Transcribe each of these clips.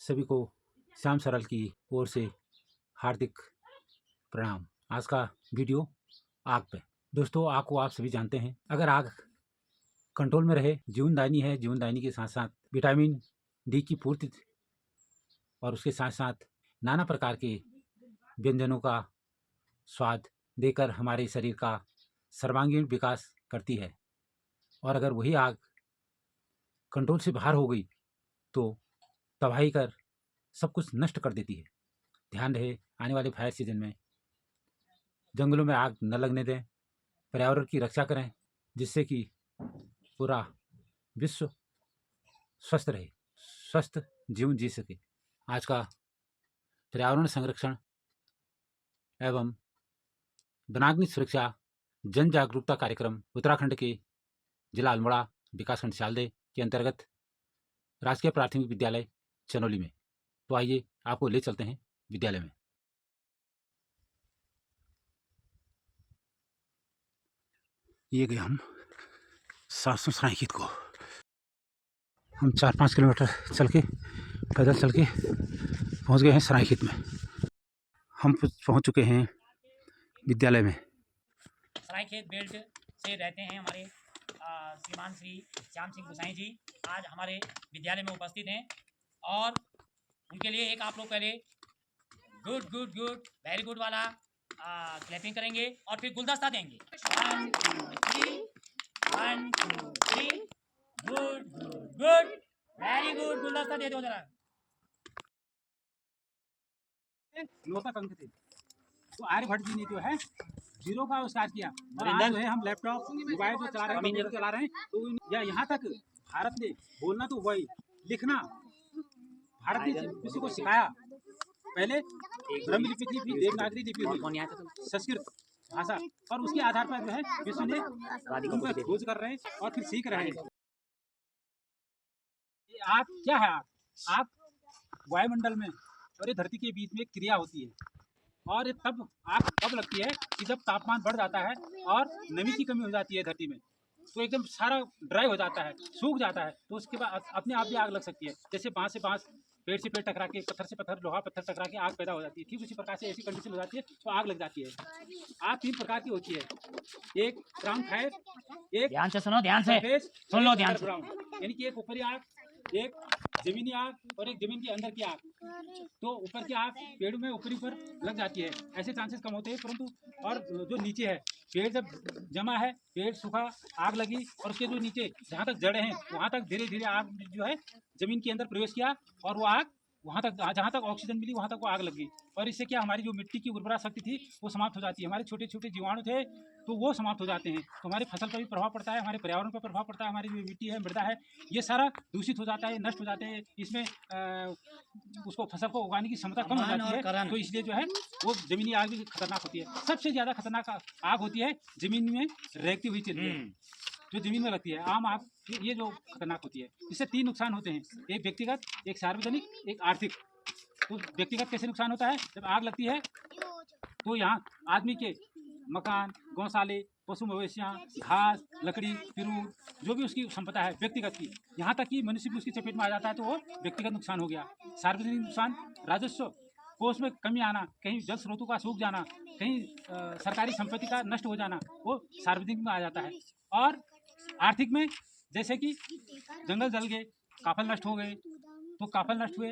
सभी को श्याम सरल की ओर से हार्दिक प्रणाम। आज का वीडियो आग पे। दोस्तों, आग को आप सभी जानते हैं, अगर आग कंट्रोल में रहे जीवनदायिनी है। जीवनदायिनी के साथ साथ विटामिन डी की पूर्ति और उसके साथ साथ नाना प्रकार के व्यंजनों का स्वाद देकर हमारे शरीर का सर्वांगीण विकास करती है। और अगर वही आग कंट्रोल से बाहर हो गई तो तबाही कर सब कुछ नष्ट कर देती है। ध्यान रहे, आने वाले फायर सीजन में जंगलों में आग न लगने दें, पर्यावरण की रक्षा करें, जिससे कि पूरा विश्व स्वस्थ रहे, स्वस्थ जीवन जी सके। आज का पर्यावरण संरक्षण एवं वनाग्नि सुरक्षा जन जागरूकता कार्यक्रम उत्तराखंड के जिला अल्मोड़ा विकासखंड स्यालदे के अंतर्गत राजकीय प्राथमिक विद्यालय चनौली में। तो आइए आपको ले चलते हैं विद्यालय में। ये गए हम सासू सरायखेत को। हम 4-5 किलोमीटर चल के पैदल चल के पहुंच गए हैं सरायखेत में। हम पहुंच चुके हैं विद्यालय में। सरायखेत बेल्ट से रहते हैं हमारे श्रीमान श्री श्याम सिंह गोसाई जी। आज हमारे विद्यालय में उपस्थित हैं और उनके लिए एक आप लोग पहले good good good very good वाला क्लैपिंग करेंगे और फिर गुलदस्ता देंगे। 1 2 3 good good good very good. गुलदस्ता दे दो जरा। नौतक अंक थे तो आर्यभट्ट जी ने जो है 0 का स्टार्ट किया और आज जो है हम लैपटॉप मोबाइल जो चला रहे हैं तो या यहाँ तक भारत ने बोलना तो वही, लिखना भारत ने किसी को सिखाया। पहले ब्रह्म लिपि थी, फिर देवनागरी लिपि हुई, संस्कृत भाषा, और उसके आधार पर जो है विश्व ने उनका खोज कर रहे हैं और फिर सीख रहे हैं। आग क्या है? आग वायुमंडल में और ये धरती के बीच में क्रिया होती है और ये तब आग कब लगती है कि जब तापमान बढ़ जाता है और नमी की कमी हो जाती है धरती में, तो एकदम सारा ड्राई हो जाता है, सूख जाता है, तो उसके बाद अपने आप भी आग लग सकती है। जैसे बांस से बांस, पेड़ से पेड़ टकरा के, पत्थर से पत्थर, लोहा पत्थर टकरा के आग पैदा हो जाती है, ठीक उसी प्रकार से ऐसी कंडीशन हो जाती है तो आग लग जाती है। आग 3 प्रकार की होती है, एक ग्राउंड फायर, एक ध्यान से सुनो, ध्यान से सुन लो, ध्यान से। यानी कि एक ऊपरी आग, एक जमीनी आग और एक जमीन के अंदर की आग। तो ऊपर की आग पेड़ में ऊपरी पर लग जाती है, ऐसे चांसेस कम होते हैं, परंतु और जो नीचे है, पेड़ जब जमा है, पेड़ सूखा, आग लगी और उसके जो नीचे जहाँ तक जड़ें हैं वहाँ तक धीरे धीरे आग जो है जमीन के अंदर प्रवेश किया और वो आग वहाँ तक, जहाँ तक ऑक्सीजन मिली वहाँ तक वो आग लगी। और इससे क्या, हमारी जो मिट्टी की उर्वरा शक्ति थी वो समाप्त हो जाती है, हमारे छोटे छोटे जीवाणु थे तो वो समाप्त हो जाते हैं, तो हमारी फसल पर भी प्रभाव पड़ता है, हमारे पर्यावरण पर प्रभाव पड़ता है, हमारी जो मिट्टी है, मृदा है, ये सारा दूषित हो जाता है, नष्ट हो जाते हैं। इसमें उसको फसल को उगाने की क्षमता कम हो जाती है, तो इसलिए जो है वो जमीनी आग भी खतरनाक होती है। सबसे ज़्यादा खतरनाक आग होती है जमीन में रेगती हुई चीज़ें जो जमीन में लगती है, आम आग, ये जो खतरनाक होती है। इससे 3 नुकसान होते हैं, एक व्यक्तिगत, एक सार्वजनिक, एक आर्थिक। तो व्यक्तिगत कैसे नुकसान होता है? जब आग लगती है तो यहाँ आदमी के मकान, गौशाले, पशु मवेशियाँ, घास, लकड़ी, पिरूर, जो भी उसकी संपदा है व्यक्तिगत की, यहाँ तक कि मनुष्य भी उसकी चपेट में आ जाता है, तो वो व्यक्तिगत नुकसान हो गया। सार्वजनिक नुकसान, राजस्व कोष में कमी आना, कहीं जल स्रोतों का सूख जाना, कहीं सरकारी संपत्ति का नष्ट हो जाना, वो सार्वजनिक में आ जाता है। और आर्थिक में, जैसे कि जंगल जल गए, काफल नष्ट हो गए, तो काफल नष्ट हुए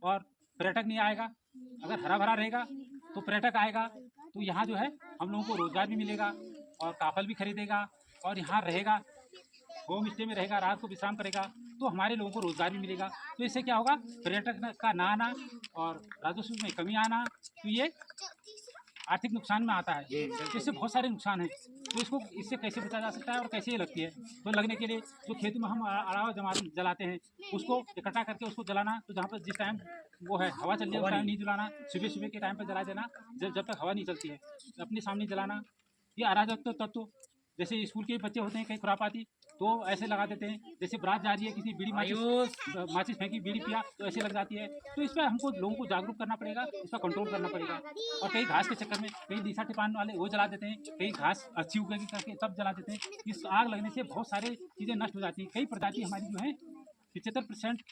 और पर्यटक नहीं आएगा। अगर हरा भरा रहेगा तो पर्यटक आएगा, तो यहाँ जो है हम लोगों को रोजगार भी मिलेगा और काफल भी खरीदेगा और यहाँ रहेगा, होम स्टे में रहेगा, रात को विश्राम करेगा, तो हमारे लोगों को रोजगार भी मिलेगा। तो इससे क्या होगा, पर्यटक का ना आना और राजस्व में कमी आना, तो ये आर्थिक नुकसान में आता है। तो इससे बहुत सारे नुकसान हैं, तो इसको इससे कैसे बचा जा सकता है और कैसे ये लगती है? तो लगने के लिए जो खेतों में हम अलावा जलाते हैं उसको इकट्ठा करके उसको जलाना, तो जहाँ पर जिस टाइम वो है हवा चल रही है उस टाइम नहीं जलाना, सुबह सुबह के टाइम पर जला देना, जब तक हवा नहीं चलती है अपने सामने जलाना। ये अराजक तत्व, जैसे स्कूल के बच्चे होते हैं कई खुरापाती, तो ऐसे लगा देते हैं, जैसे बारात जा रही है, किसी बीड़ी माचिस फेंकी, बीड़ी पिया तो ऐसे लग जाती है। तो इस पर हमको लोगों को जागरूक करना पड़ेगा, इस पर कंट्रोल करना पड़ेगा। और कई घास के चक्कर में कई दिशा टिपान वाले वो जला देते हैं, कई घास अच्छी उगेगी करके तब जला देते हैं। इस आग लगने से बहुत सारी चीज़ें नष्ट हो जाती हैं। कई प्रजाति हमारी जो है 75%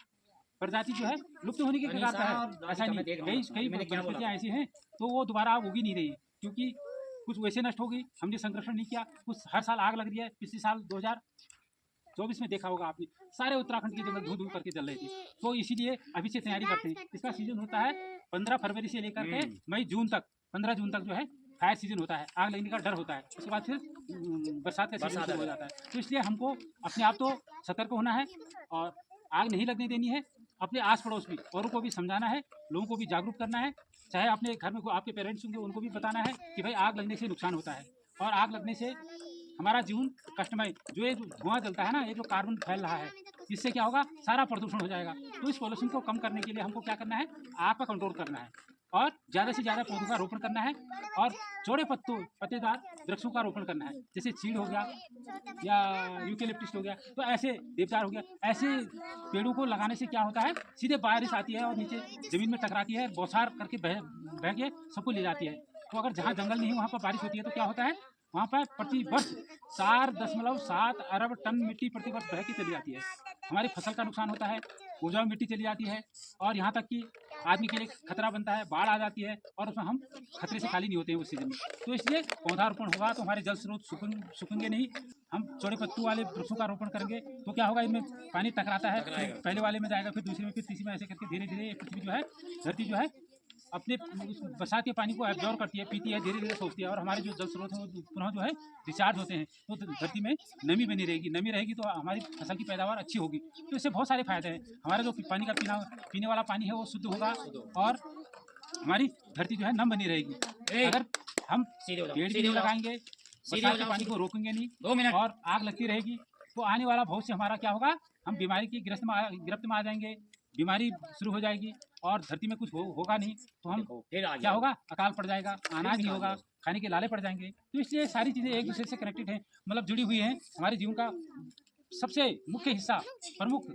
प्रजाति जो है लुप्त होने के कगार पर है। ऐसा नहीं, कई वनस्पतियाँ ऐसी हैं तो वो दोबारा अब उगी नहीं रही, क्योंकि कुछ वैसे नष्ट हो गई, हमने संरक्षण नहीं किया, कुछ हर साल आग लग रही है। पिछले साल 2024 में देखा होगा आपने, सारे उत्तराखंड के जंगल धू धू करके जल रहे थे। तो इसीलिए अभी से तैयारी करते हैं। इसका सीजन होता है 15 फरवरी से लेकर के मई जून तक, 15 जून तक जो है फायर सीजन होता है, आग लगने का डर होता है। उसके बाद फिर बरसात का सीजन शुरू हो जाता है। तो इसलिए हमको अपने आप तो सतर्क होना है और आग नहीं लगने देनी है। अपने आस पड़ोस भी औरों को भी समझाना है, लोगों को भी जागरूक करना है। चाहे अपने घर में आपके पेरेंट्स होंगे उनको भी बताना है कि भाई आग लगने से नुकसान होता है, और आग लगने से हमारा जीवन कष्टमय, जो ये धुआं जलता है ना, ये जो कार्बन फैल रहा है, इससे क्या होगा, सारा प्रदूषण हो जाएगा। तो इस पॉल्यूशन को कम करने के लिए हमको क्या करना है, आग पर कंट्रोल करना है और ज़्यादा से ज़्यादा पौधों का रोपण करना है और चौड़े पत्तेदार वृक्षों का रोपण करना है। जैसे चीड़ हो गया या यूकेलिप्टस हो गया, तो ऐसे देवदार हो गया, ऐसे पेड़ों को लगाने से क्या होता है, सीधे बारिश आती है और नीचे ज़मीन में टकराती है, बौछार करके बह के सबको ले जाती है। तो अगर जहाँ जंगल नहीं है वहाँ पर बारिश होती है तो क्या होता है, वहाँ पर प्रति वर्ष 4.7 अरब टन मिट्टी प्रति वर्ष बह के चली जाती है। हमारी फसल का नुकसान होता है, उपजाऊ मिट्टी चली जाती है, और यहाँ तक कि आदमी के लिए खतरा बनता है, बाढ़ आ जाती है और उसमें हम खतरे से खाली नहीं होते हैं उस सीजन में। तो इसलिए पौधारोपण होगा तो हमारे जल स्रोत सूखेंगे नहीं। हम चौड़े पत्तों वाले वृक्षों का रोपण करेंगे तो क्या होगा, इनमें पानी टकराता है, फिर पहले वाले में जाएगा, फिर दूसरे में, फिर तीसरे में, ऐसे करके धीरे धीरे पृथ्वी जो है, धरती जो है, अपने बरसात के पानी को एब्जॉर्व करती है, पीती है, धीरे धीरे सोखती है, और हमारे जो जल स्रोत हैं वो पुनः जो है रिचार्ज होते हैं। तो धरती में नमी बनी रहेगी, नमी रहेगी तो हमारी फसल की पैदावार अच्छी होगी। तो इससे बहुत सारे फायदे हैं। हमारा जो पानी का पीने वाला पानी है वो शुद्ध होगा और हमारी धरती जो है नम बनी रहेगी। अगर हम पेड़ भी नहीं लगाएंगे, बरसात के पानी को रोकेंगे नहीं और आग लगती रहेगी, तो आने वाला भविष्य हमारा क्या होगा, हम बीमारी की गिरफ्त में आ जाएंगे, बीमारी शुरू हो जाएगी और धरती में कुछ होगा नहीं। तो हम क्या होगा, अकाल पड़ जाएगा, अनाज नहीं होगा, खाने के लाले पड़ जाएंगे। तो इसलिए सारी चीज़ें एक दूसरे से कनेक्टेड हैं, मतलब जुड़ी हुई हैं। हमारे जीवन का सबसे मुख्य हिस्सा, प्रमुख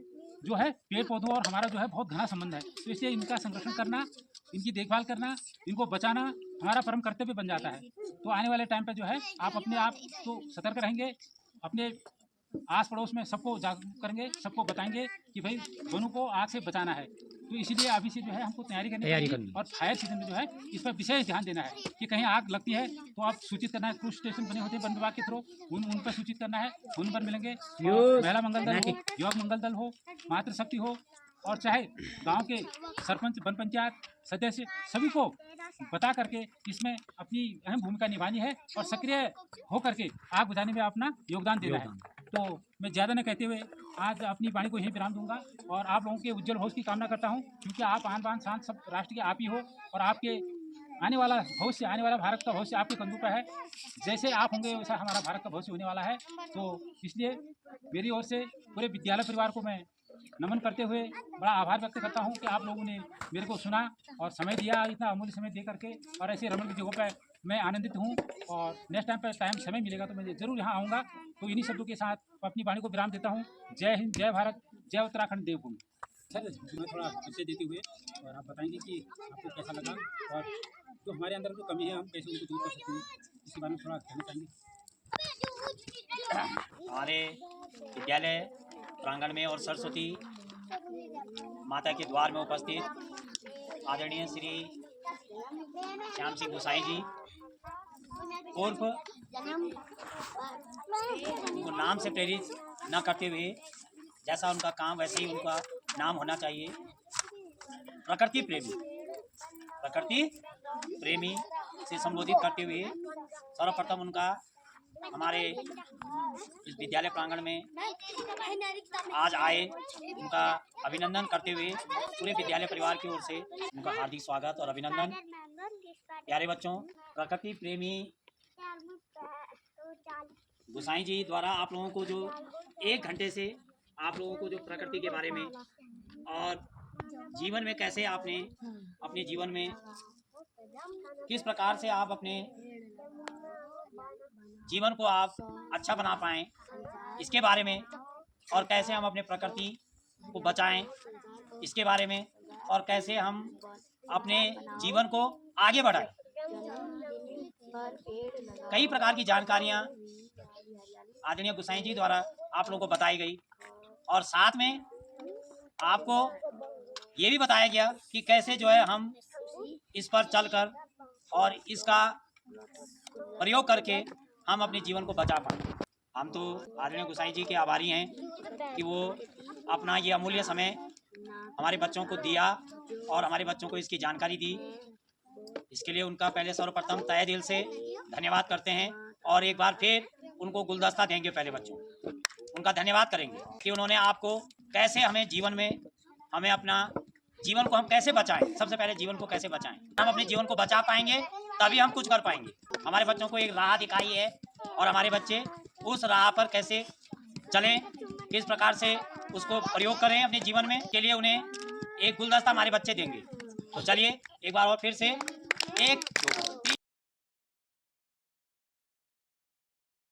जो है, पेड़ पौधों और हमारा जो है बहुत घना संबंध है। तो इसलिए इनका संरक्षण करना, इनकी देखभाल करना, इनको बचाना हमारा परम कर्तव्य बन जाता है। तो आने वाले टाइम पर जो है आप अपने आप तो सतर्क रहेंगे, अपने आस पड़ोस में सबको जागरूक करेंगे, सबको बताएंगे कि भाई वनों को आग से बचाना है। तो इसीलिए अभी से जो है हमको तैयारी करनी और फायर सीजन में जो है इस पर विशेष ध्यान देना है कि कहीं आग लगती है तो आप सूचित करना है। क्रूज स्टेशन बने होते हैं वन विभाग के थ्रू, उन पर सूचित करना है, फोन नंबर मिलेंगे। महिला मंगल दल हो, युवक मंगल दल हो, मातृशक्ति हो, और चाहे गांव के सरपंच, वन पंचायत सदस्य, सभी को बता करके इसमें अपनी अहम भूमिका निभानी है और सक्रिय होकर के आग बुझाने में अपना योगदान देना है। तो मैं ज़्यादा न कहते हुए आज अपनी वाणी को यहीं विराम दूंगा और आप लोगों के उज्जवल भविष्य की कामना करता हूं, क्योंकि आप आन बान शान सब राष्ट्र के आप ही हो और आपके आने वाला भविष्य, आने वाला भारत का भविष्य आपके कंधों पर है। जैसे आप होंगे वैसा हमारा भारत का भविष्य होने वाला है। तो इसलिए मेरी ओर से पूरे विद्यालय परिवार को मैं नमन करते हुए बड़ा आभार व्यक्त करता हूं कि आप लोगों ने मेरे को सुना और समय दिया, इतना अमूल्य समय दे करके। और ऐसे रमण की जगहों पर मैं आनंदित हूं और नेक्स्ट टाइम पर समय मिलेगा तो मैं ज़रूर यहाँ आऊँगा। तो इन्हीं शब्दों के साथ अपनी वाणी को विराम देता हूँ। जय हिंद, जय भारत, जय उत्तराखंड देवभूमि। सर मैं थोड़ा परिचय देते हुए और आप बताएंगे कि आपको कैसा लगा और जो हमारे अंदर जो कमी है हम कैसे उनको दूर कर सकते हैं, इसके बारे में थोड़ा कहना चाहेंगे। हमारे विद्यालय प्रांगण में और सरस्वती माता के द्वार में उपस्थित आदरणीय श्री श्याम सिंह गोसाई जी, उर्फ उनको नाम से प्रेरित न करते हुए, जैसा उनका काम वैसे ही उनका नाम होना चाहिए, प्रकृति प्रेमी से संबोधित करते हुए सर्वप्रथम उनका हमारे इस विद्यालय प्रांगण में आज आए, उनका अभिनंदन करते हुए पूरे विद्यालय परिवार की ओर से उनका हार्दिक स्वागत और अभिनंदन। प्यारे बच्चों, प्रकृति प्रेमी गोसाई जी द्वारा आप लोगों को जो 1 घंटे से आप लोगों को जो प्रकृति के बारे में और जीवन में कैसे आपने अपने जीवन में किस प्रकार से आप अपने जीवन को आप अच्छा बना पाएं, इसके बारे में, और कैसे हम अपने प्रकृति को बचाएं इसके बारे में, और कैसे हम अपने जीवन को आगे बढ़ाएं। कई प्रकार की जानकारियां आदरणीय गोसाई जी द्वारा आप लोगों को बताई गई और साथ में आपको ये भी बताया गया कि कैसे जो है हम इस पर चलकर और इसका प्रयोग करके हम अपने जीवन को बचा पाए। हम तो आदरणीय गोसाई जी के आभारी हैं कि वो अपना ये अमूल्य समय हमारे बच्चों को दिया और हमारे बच्चों को इसकी जानकारी दी। इसके लिए उनका पहले सर्वप्रथम तहे दिल से धन्यवाद करते हैं और एक बार फिर उनको गुलदस्ता देंगे। पहले बच्चों उनका धन्यवाद करेंगे कि उन्होंने आपको कैसे हमें जीवन में हमें अपना जीवन को हम कैसे बचाएं। सबसे पहले जीवन को कैसे बचाएं, हम अपने जीवन को बचा पाएंगे तभी हम कुछ कर पाएंगे। हमारे बच्चों को एक राह दिखाई है और हमारे बच्चे उस राह पर कैसे चलें, किस प्रकार से उसको प्रयोग करें अपने जीवन में, के लिए उन्हें एक गुलदस्ता हमारे बच्चे देंगे। तो चलिए एक बार और फिर से एक